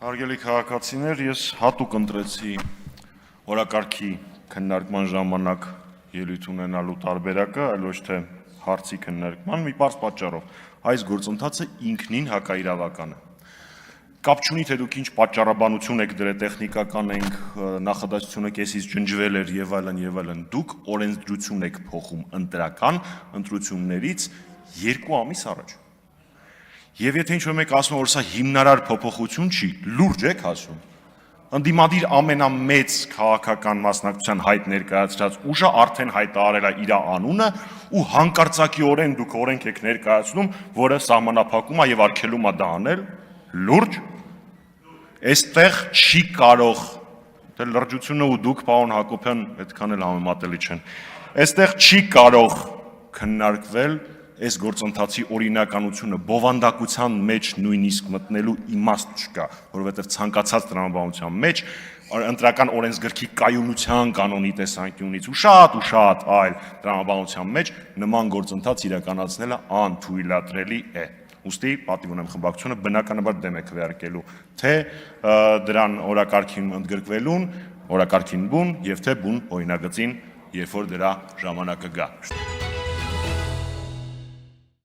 Հարգելի քաղաքացիներ, ես հատուկ ընտրեցի օրակարգի քննարկման ժամանակ ելույթ ունենալու տարբերակը, այլ ոչ թե հարցի քննարկման մի պարզ պատճառով։ Այս գործընթացը ինքնին հակաիրավական է։ Կապ չունի, թե դուք ինչ պատճառաբանություն եք դրել, տեխնիկական ենք, նախադասությունը կեսից ջնջվել էր եւ այլն, դուք օրենսդրություն եք փոխում ընտրական ընտրություններից 2 ամիս առաջ։ Եվ եթե ինչ-որ մեկ ասում է, որ սա հիմնարար փոփոխություն չի, լուրջ եք ասում։ Ընդդիմադիր ամենամեծ քաղաքական մասնակցության հայտ ներկայացրած ուժը արդեն հայտարարել է իր անունը ու հանկարծակիորեն դուք օրենք եք ներկայացնում, որը սահմանափակում է եւ արգելում է դա անել, լուրջ։ Այստեղ չի կարող, դե լրջությունը ու դուք, պարոն Հակոբյան, այդքան էլ համեմատելի չեն։ Այստեղ չի կարող քննարկվել այս գործընթացի օրինականությունը, բովանդակության մեջ նույնիսկ մտնելու իմաստ չկա, որովհետև ցանկացած տրամաբանության մեջ ընտրական օրենսգրքի կայունության կանոնի տեսանկյունից ու շատ այլ տրամաբանության մեջ նման գործընթաց իրականացնելը անթույլատրելի է։ Ուստի պատիվ ունեմ խմբակցությունը բնականաբար դեմ է քվեարկելու թե դրան օրակարգին ընդգրկվելուն, օրակարգին բուն եւ թե բուն օրինագծին, երբ որ դրա ժամանակը գա։